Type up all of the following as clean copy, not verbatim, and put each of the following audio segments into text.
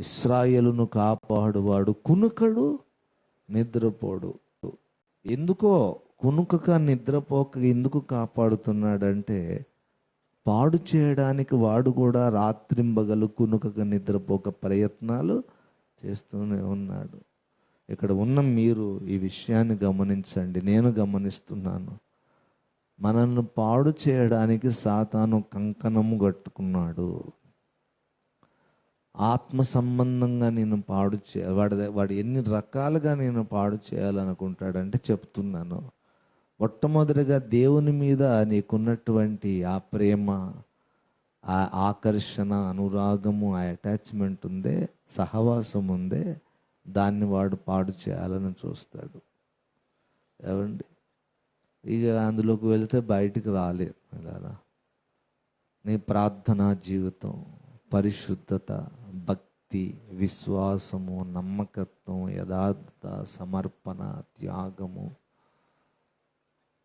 ఇశ్రాయేలును కాపాడువాడు కునుకడు నిద్రపోడు. ఎందుకో కునుకక నిద్రపోక ఎందుకు కాపాడుతున్నాడంటే, పాడు చేయడానికి వాడు కూడా రాత్రింబగలు కునుకక నిద్రపోక ప్రయత్నాలు చేస్తూనే ఉన్నాడు. ఇక్కడ ఉన్న మీరు ఈ విషయాన్ని గమనించండి. నేను గమనిస్తున్నాను. మనల్ని పాడు చేయడానికి సాతాను కంకణము కట్టుకున్నాడు. ఆత్మ సంబంధంగా నేను పాడు వాడు ఎన్ని రకాలుగా నేను పాడు చేయాలనుకుంటాడంటే చెప్తున్నాను. మొట్టమొదటిగా దేవుని మీద నీకున్నటువంటి ఆ ప్రేమ, ఆ ఆకర్షణ, అనురాగము, ఆ అటాచ్మెంట్ ఉందే, సహవాసం ఉందే, దాన్ని వాడు పాడు చేయాలని చూస్తాడు. ఏమండి, ఇక అందులోకి వెళితే బయటికి రాలేరు. ఇలా నీ ప్రార్థనా జీవితం, పరిశుద్ధత, భక్తి, విశ్వాసము, నమ్మకత్వం, యథార్థత, సమర్పణ, త్యాగము,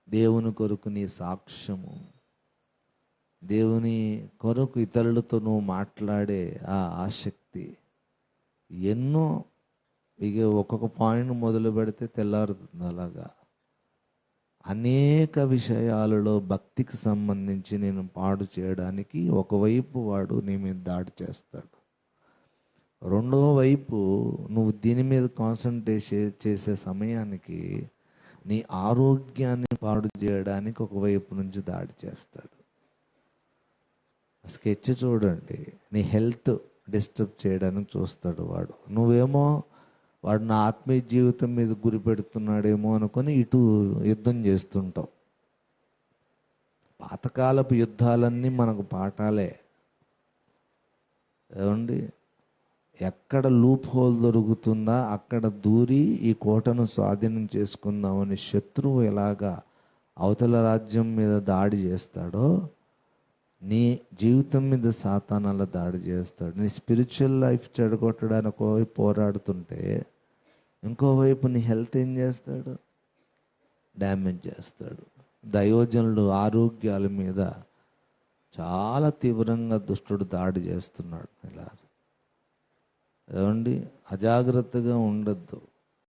దేవుని కొరకు నీ సాక్ష్యము, దేవుని కొరకు ఇతరులతో నువ్వు మాట్లాడే ఆ ఆసక్తి, ఎన్నో. ఇక ఒక్కొక్క పాయింట్ మొదలు పెడితే తెల్లారుతుంది. అలాగా అనేక విషయాలలో భక్తికి సంబంధించి నేను పాడు చేయడానికి ఒకవైపు వాడు నీ మీద దాడి చేస్తాడు. రెండో వైపు నువ్వు దీని మీద కాన్సన్ట్రేట్ చేసే సమయానికి నీ ఆరోగ్యాన్ని పాడు చేయడానికి ఒకవైపు నుంచి దాడి చేస్తాడు. స్కెచ్ చూడండి, నీ హెల్త్ డిస్టర్బ్ చేయడానికి చూస్తాడు వాడు. నువ్వేమో వాడు నా ఆత్మీయ జీవితం మీద గురి పెడుతున్నాడేమో అనుకొని ఇటు యుద్ధం చేస్తుంటావు. పాతకాలపు యుద్ధాలన్నీ మనకు పాఠాలే. ఏమండి, ఎక్కడ లూప్ హోల్ దొరుకుతుందా అక్కడ దూరి ఈ కోటను స్వాధీనం చేసుకుందామని శత్రువు ఎలాగా అవతల రాజ్యం మీద దాడి చేస్తాడో, నీ జీవితం మీద సాతానాల దాడి చేస్తాడు. నీ స్పిరిచువల్ లైఫ్ చెడగొట్టడానికి ఒకవైపు పోరాడుతుంటే, ఇంకోవైపు నీ హెల్త్ ఏం చేస్తాడు? డ్యామేజ్ చేస్తాడు. దైవజనులు ఆరోగ్యాల మీద చాలా తీవ్రంగా దుష్టుడు దాడి చేస్తున్నాడు. ఇలా ఏమండి, అజాగ్రత్తగా ఉండద్దు.